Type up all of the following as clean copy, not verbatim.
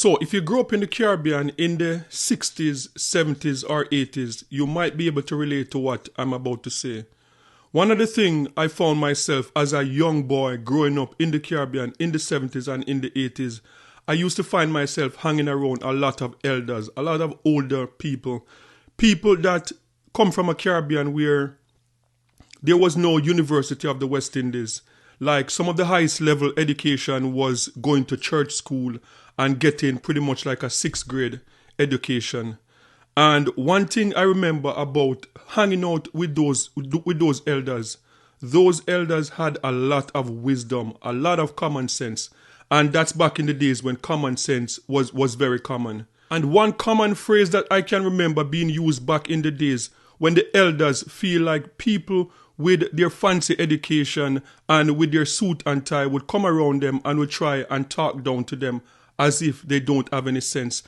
So if you grew up in the Caribbean in the 60s, 70s, or 80s, you might be able to relate to what I'm about to say. One of the things I found myself as a young boy growing up in the Caribbean in the 70s and in the 80s, I used to find myself hanging around a lot of elders, a lot of older people, people that come from a Caribbean where there was no University of the West Indies. Like some of the highest level education was going to church school and getting pretty much like a 6th grade education. And one thing I remember about hanging out with those elders, those elders had a lot of wisdom, a lot of common sense. And that's back in the days when common sense was very common. And one common phrase that I can remember being used back in the days when the elders feel like people with their fancy education and with their suit and tie would come around them and would try and talk down to them as if they don't have any sense.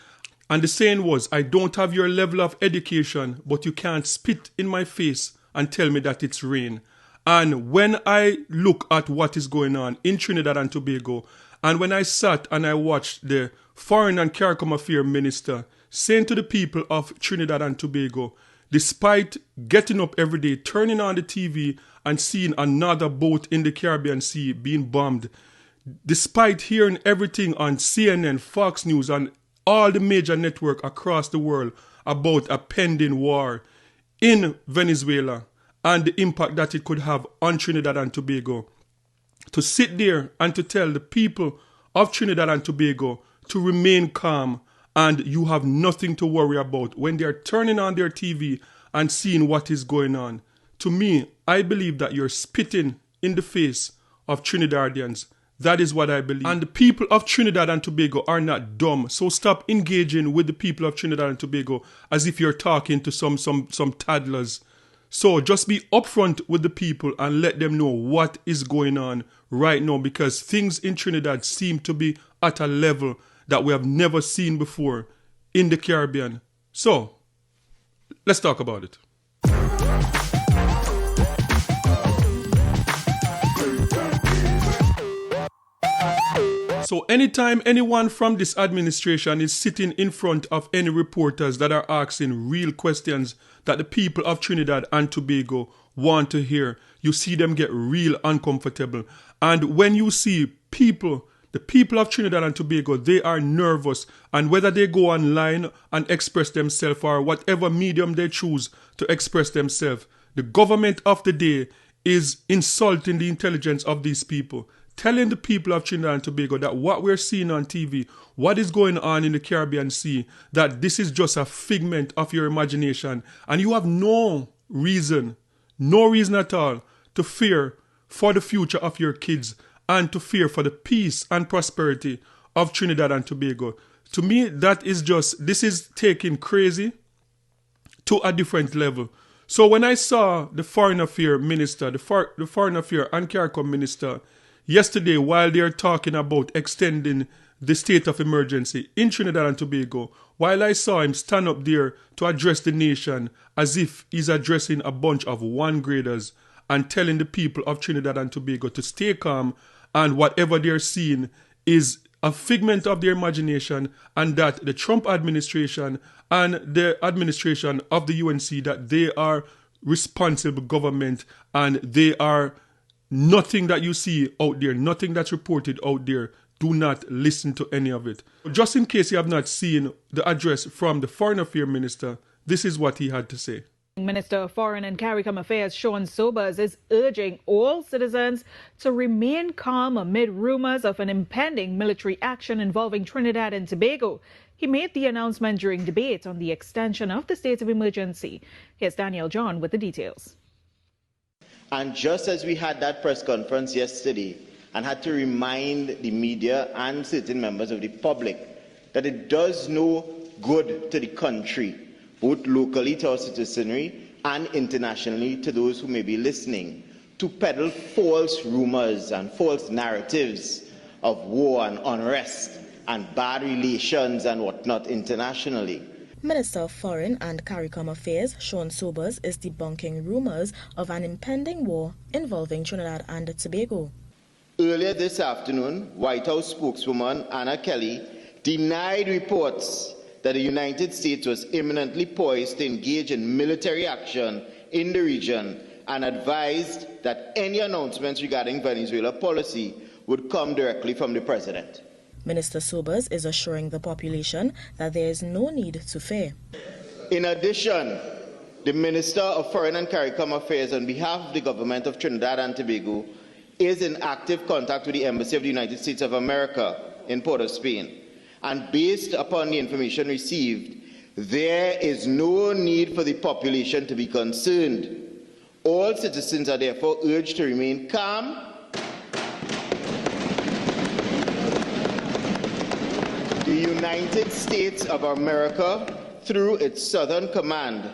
And the saying was, I don't have your level of education, but you can't spit in my face and tell me that it's rain. And when I look at what is going on in Trinidad and Tobago, and when I sat and I watched the Foreign and CARICOM Affairs Minister saying to the people of Trinidad and Tobago, despite getting up every day, turning on the TV and seeing another boat in the Caribbean Sea being bombed, despite hearing everything on CNN, Fox News, and all the major networks across the world about a pending war in Venezuela and the impact that it could have on Trinidad and Tobago, to sit there and to tell the people of Trinidad and Tobago to remain calm and you have nothing to worry about when they are turning on their TV and seeing what is going on. To me, I believe that you're spitting in the face of Trinidadians. That is what I believe. And the people of Trinidad and Tobago are not dumb. So stop engaging with the people of Trinidad and Tobago as if you're talking to some toddlers. So just be upfront with the people and let them know what is going on right now, because things in Trinidad seem to be at a level that we have never seen before in the Caribbean. So let's talk about it. So anytime anyone from this administration is sitting in front of any reporters that are asking real questions that the people of Trinidad and Tobago want to hear, you see them get real uncomfortable. And when you see people, the people of Trinidad and Tobago, they are nervous. And whether they go online and express themselves or whatever medium they choose to express themselves, the government of the day is insulting the intelligence of these people, telling the people of Trinidad and Tobago that what we're seeing on TV, what is going on in the Caribbean Sea, that this is just a figment of your imagination. And you have no reason at all to fear for the future of your kids and to fear for the peace and prosperity of Trinidad and Tobago. To me, this is taking crazy to a different level. So when I saw the Foreign Affairs Minister, the Foreign Affairs and CARICOM Minister, yesterday, while they're talking about extending the state of emergency in Trinidad and Tobago, while I saw him stand up there to address the nation as if he's addressing a bunch of 1st graders and telling the people of Trinidad and Tobago to stay calm and whatever they're seeing is a figment of their imagination, and that the Trump administration and the administration of the UNC, that they are responsible government and they are nothing that you see out there, nothing that's reported out there, do not listen to any of it. Just in case you have not seen the address from the Foreign Affairs Minister, this is what he had to say. Minister of Foreign and CARICOM Affairs Sean Sobers is urging all citizens to remain calm amid rumors of an impending military action involving Trinidad and Tobago. He made the announcement during debate on the extension of the state of emergency. Here's Daniel John with the details. And just as we had that press conference yesterday and had to remind the media and certain members of the public that it does no good to the country, both locally to our citizenry and internationally to those who may be listening, to peddle false rumors and false narratives of war and unrest and bad relations and whatnot internationally. Minister of Foreign and CARICOM Affairs Sean Sobers is debunking rumors of an impending war involving Trinidad and Tobago. Earlier this afternoon, White House spokeswoman Anna Kelly denied reports that the United States was imminently poised to engage in military action in the region, and advised that any announcements regarding Venezuela policy would come directly from the president. Minister Sobers is assuring the population that there is no need to fear. In addition, the Minister of Foreign and CARICOM Affairs, on behalf of the government of Trinidad and Tobago, is in active contact with the Embassy of the United States of America in Port of Spain. And based upon the information received, there is no need for the population to be concerned. All citizens are therefore urged to remain calm The United States of America, through its Southern Command,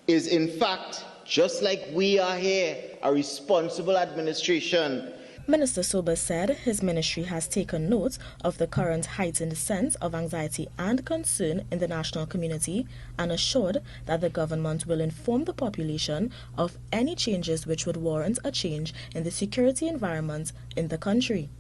is in fact, just like we are here, a responsible administration. Minister Sobers said his ministry has taken note of the current heightened sense of anxiety and concern in the national community, and assured that the government will inform the population of any changes which would warrant a change in the security environment in the country.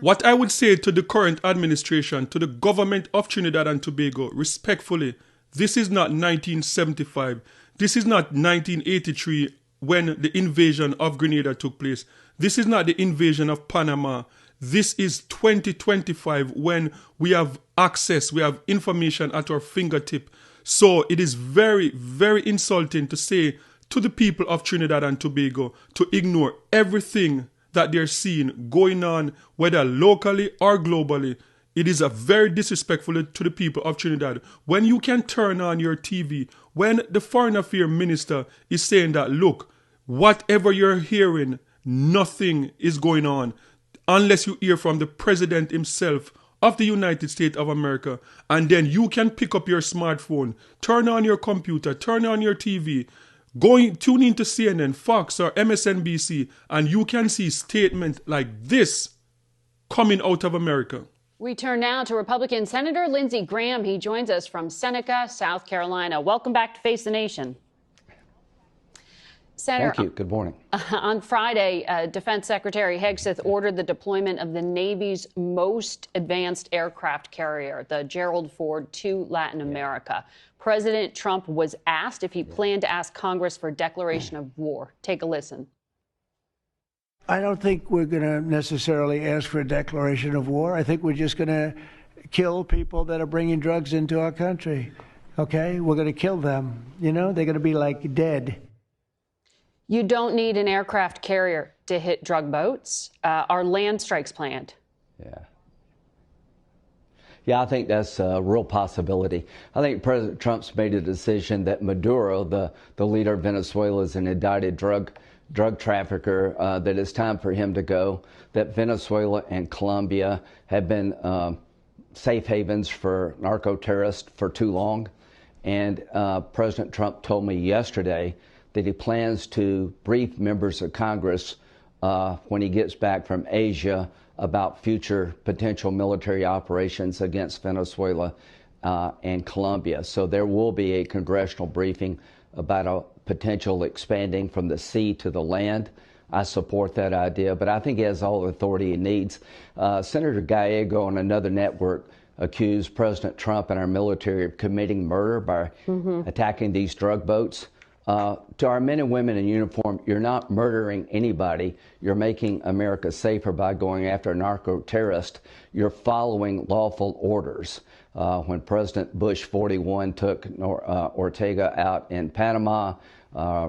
What I would say to the current administration, to the government of Trinidad and Tobago, respectfully, this is not 1975. This is not 1983 when the invasion of Grenada took place. This is not the invasion of Panama. This is 2025 when we have access, we have information at our fingertip. So it is very, very insulting to say to the people of Trinidad and Tobago to ignore everything that they're seeing going on, whether locally or globally. It is a very disrespectful to the people of Trinidad. When you can turn on your TV, when the Foreign Affairs Minister is saying that, look, whatever you're hearing, nothing is going on unless you hear from the President himself of the United States of America. And then you can pick up your smartphone, turn on your computer, turn on your TV, tune into CNN, Fox, or MSNBC, and you can see statements like this coming out of America. We turn now to Republican Senator Lindsey Graham. He joins us from Seneca, South Carolina. Welcome back to Face the Nation. Senator, thank you. Good morning. On Friday, Defense Secretary Hegseth ordered the deployment of the Navy's most advanced aircraft carrier, the Gerald Ford, to Latin America. President Trump was asked if he planned to ask Congress for a declaration of war. Take a listen. I don't think we're going to necessarily ask for a declaration of war. I think we're just going to kill people that are bringing drugs into our country. Okay? We're going to kill them. You know, they're going to be like dead. You don't need an aircraft carrier to hit drug boats. Are land strikes planned? Yeah, I think that's a real possibility. I think President Trump's made a decision that Maduro, the leader of Venezuela, is an indicted drug trafficker, that it's time for him to go, that Venezuela and Colombia have been safe havens for narco-terrorists for too long. And President Trump told me yesterday that he plans to brief members of Congress when he gets back from Asia about future potential military operations against Venezuela and Colombia. So there will be a congressional briefing about a potential expanding from the sea to the land. I support that idea, but I think he has all the authority he needs. Senator Gallego on another network accused President Trump and our military of committing murder by attacking these drug boats. To our men and women in uniform, you're not murdering anybody. You're making America safer by going after a narco-terrorist. You're following lawful orders. When President Bush 41 took Ortega out in Panama,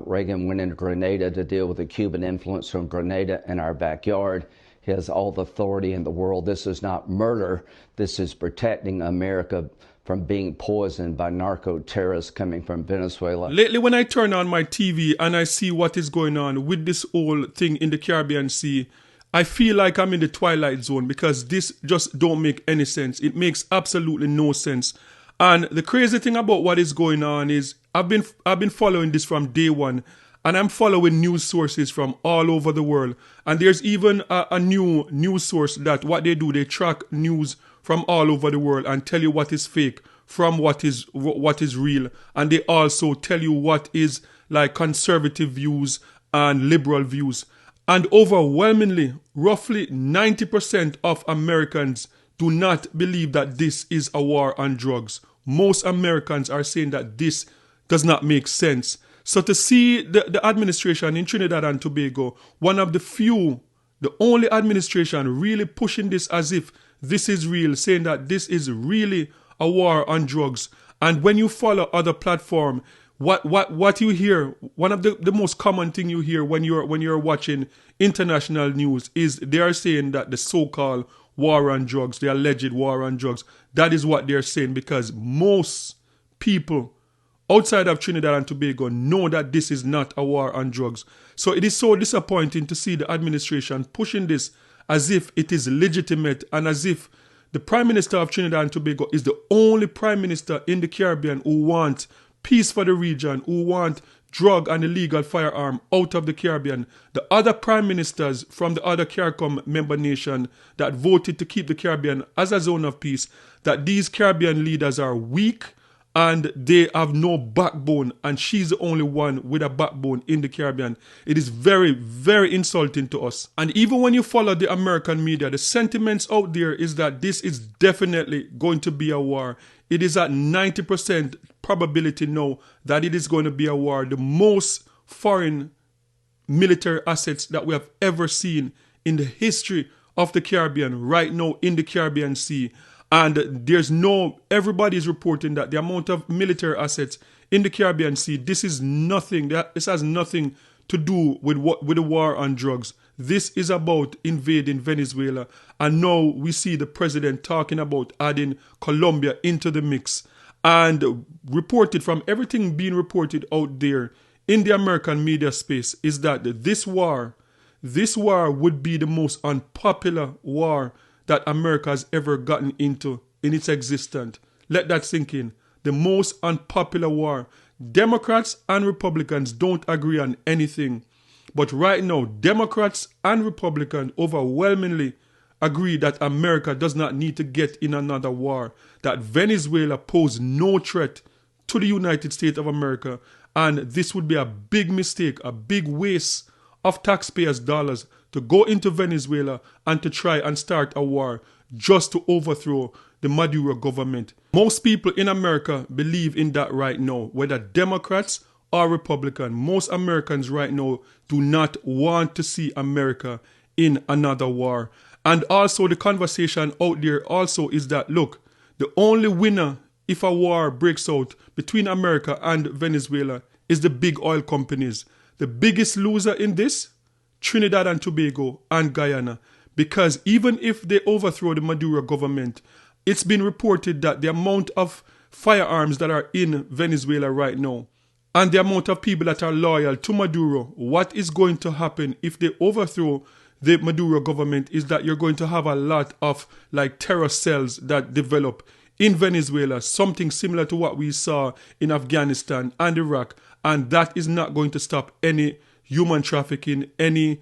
Reagan went into Grenada to deal with the Cuban influence from Grenada in our backyard. He has all the authority in the world. This is not murder. This is protecting America from being poisoned by narco-terrorists coming from Venezuela. Lately, when I turn on my TV and I see what is going on with this whole thing in the Caribbean Sea, I feel like I'm in the twilight zone because this just don't make any sense. It makes absolutely no sense. And the crazy thing about what is going on is I've been following this from day one, and I'm following news sources from all over the world. And there's even a new news source that what they do, they track news from all over the world and tell you what is fake from what is real. And they also tell you what is like conservative views and liberal views. And overwhelmingly, roughly 90% of Americans do not believe that this is a war on drugs. Most Americans are saying that this does not make sense. So to see the administration in Trinidad and Tobago, one of the few, the only administration really pushing this as if this is real, saying that this is really a war on drugs. And when you follow other platforms, what you hear, one of the most common thing you hear when you're watching international news is they are saying that the so-called war on drugs, the alleged war on drugs, that is what they're saying, because most people outside of Trinidad and Tobago know that this is not a war on drugs. So it is so disappointing to see the administration pushing this as if it is legitimate and as if the Prime Minister of Trinidad and Tobago is the only Prime Minister in the Caribbean who wants peace for the region, who want drug and illegal firearm out of the Caribbean. The other prime ministers from the other CARICOM member nation that voted to keep the Caribbean as a zone of peace, that these Caribbean leaders are weak and they have no backbone, and she's the only one with a backbone in the Caribbean. It is very, very insulting to us. And even when you follow the American media, the sentiments out there is that this is definitely going to be a war. It is at 90% probability now that it is going to be a war. The most foreign military assets that we have ever seen in the history of the Caribbean right now in the Caribbean Sea. And everybody is reporting that the amount of military assets in the Caribbean Sea, this is nothing. This has nothing to do with the war on drugs. This is about invading Venezuela. And now we see the president talking about adding Colombia into the mix. And reported from everything being reported out there in the American media space is that this war would be the most unpopular war that America has ever gotten into in its existence. Let that sink in. The most unpopular war. Democrats and Republicans don't agree on anything. But right now, Democrats and Republicans overwhelmingly agree that America does not need to get in another war, that Venezuela poses no threat to the United States of America, and this would be a big mistake, a big waste of taxpayers' dollars to go into Venezuela and to try and start a war just to overthrow the Maduro government. Most people in America believe in that right now, whether Democrats or Republicans. Most Americans right now do not want to see America in another war. And also the conversation out there also is that, look, the only winner if a war breaks out between America and Venezuela is the big oil companies. The biggest loser in this, Trinidad and Tobago and Guyana. Because even if they overthrow the Maduro government, it's been reported that the amount of firearms that are in Venezuela right now and the amount of people that are loyal to Maduro, what is going to happen if they overthrow the Maduro government is that you're going to have a lot of terror cells that develop in Venezuela, something similar to what we saw in Afghanistan and Iraq, and that is not going to stop any human trafficking, any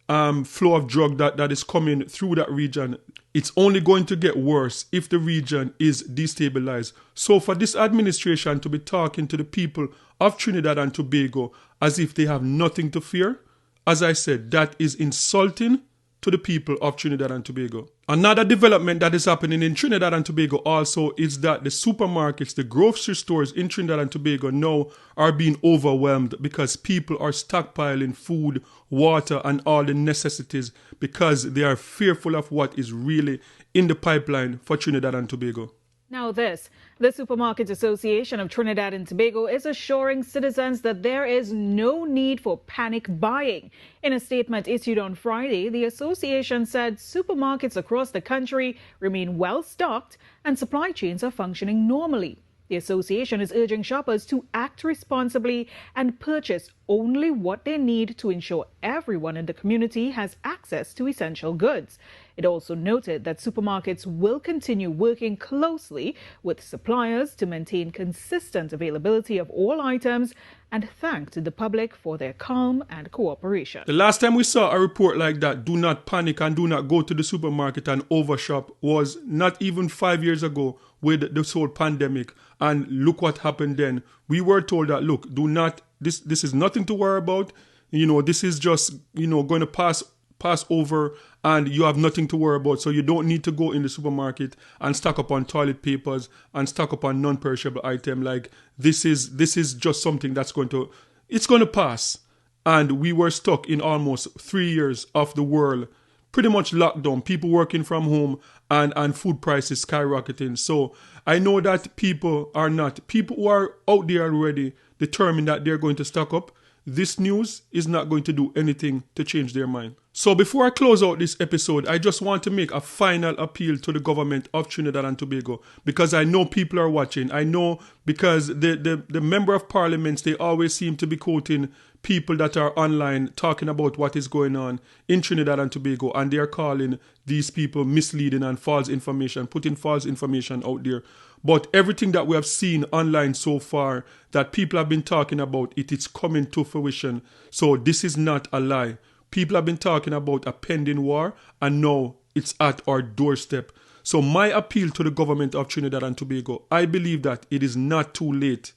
flow of drug that is coming through that region. It's only going to get worse if the region is destabilized. So for this administration to be talking to the people of Trinidad and Tobago as if they have nothing to fear, as I said, that is insulting to the people of Trinidad and Tobago. Another development that is happening in Trinidad and Tobago also is that the supermarkets, the grocery stores in Trinidad and Tobago now are being overwhelmed because people are stockpiling food, water, and all the necessities because they are fearful of what is really in the pipeline for Trinidad and Tobago. Now this, the Supermarkets Association of Trinidad and Tobago is assuring citizens that there is no need for panic buying. In a statement issued on Friday, the association said supermarkets across the country remain well stocked and supply chains are functioning normally. The association is urging shoppers to act responsibly and purchase only what they need to ensure everyone in the community has access to essential goods. It also noted that supermarkets will continue working closely with suppliers to maintain consistent availability of all items and thanked the public for their calm and cooperation. The last time we saw a report like that, do not panic and do not go to the supermarket and overshop, was not even 5 years ago with this whole pandemic. And look what happened then. We were told that, look, do not, this is nothing to worry about. This is just, going to pass pass over and you have nothing to worry about. So you don't need to go in the supermarket and stock up on toilet papers and stock up on non-perishable item. Like this is just something that's going to pass. And we were stuck in almost 3 years of the world pretty much locked down, people working from home and food prices skyrocketing. So I know that people who are out there already determined that they're going to stock up. This news is not going to do anything to change their mind. So before I close out this episode, I just want to make a final appeal to the government of Trinidad and Tobago, because I know people are watching. I know because the member of parliaments, they always seem to be quoting people that are online talking about what is going on in Trinidad and Tobago, and they are calling these people misleading and false information, putting false information out there. But everything that we have seen online so far that people have been talking about, it's coming to fruition. So this is not a lie. People have been talking about a pending war, and now it's at our doorstep. So my appeal to the government of Trinidad and Tobago, I believe that it is not too late.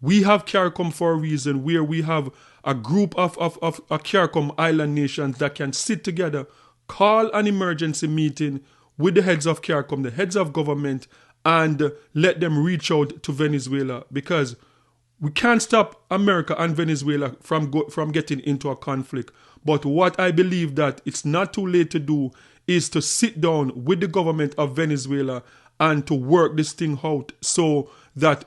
We have CARICOM for a reason, where we have a group of CARICOM island nations that can sit together, call an emergency meeting with the heads of CARICOM, the heads of government, and let them reach out to Venezuela, because we can't stop America and Venezuela from getting into a conflict. But what I believe that it's not too late to do is to sit down with the government of Venezuela and to work this thing out, so that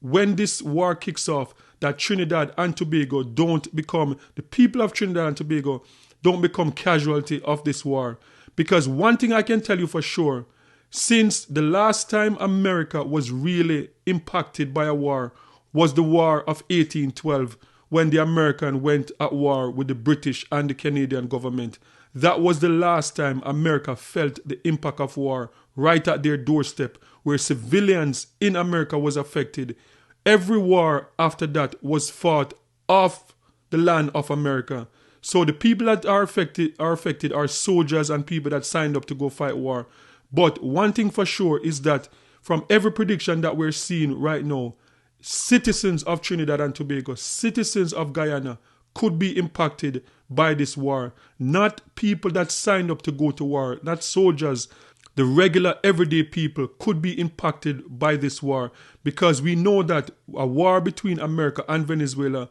when this war kicks off, that Trinidad and Tobago the people of Trinidad and Tobago don't become casualty of this war. Because one thing I can tell you for sure, since the last time America was really impacted by a war was the War of 1812, when the American went at war with the British and the Canadian government. That was the last time America felt the impact of war right at their doorstep, where civilians in America was affected. Every war after that was fought off the land of America. So the people that are affected are soldiers and people that signed up to go fight war. But one thing for sure is that from every prediction that we're seeing right now, citizens of Trinidad and Tobago, citizens of Guyana could be impacted by this war. Not people that signed up to go to war, not soldiers. The regular everyday people could be impacted by this war, because we know that a war between America and Venezuela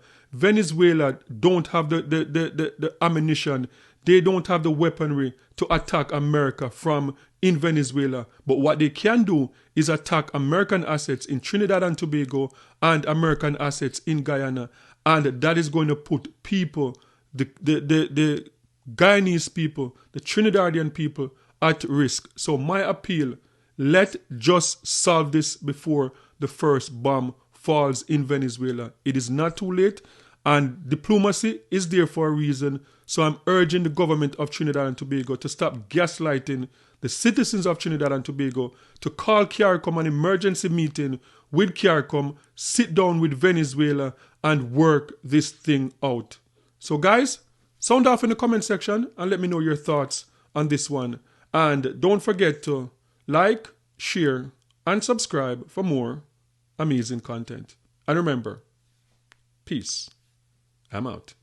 don't have the ammunition, they don't have the weaponry to attack America from in Venezuela. But what they can do is attack American assets in Trinidad and Tobago and American assets in Guyana. And that is going to put people, the Guyanese people, the Trinidadian people at risk. So my appeal, let's just solve this before the first bomb falls in Venezuela. It is not too late, and diplomacy is there for a reason. So I'm urging the government of Trinidad and Tobago to stop gaslighting the citizens of Trinidad and Tobago, to call CARICOM an emergency meeting with CARICOM, sit down with Venezuela and work this thing out. So guys, sound off in the comment section and let me know your thoughts on this one. And don't forget to like, share, and subscribe for more amazing content. And remember, peace. I'm out.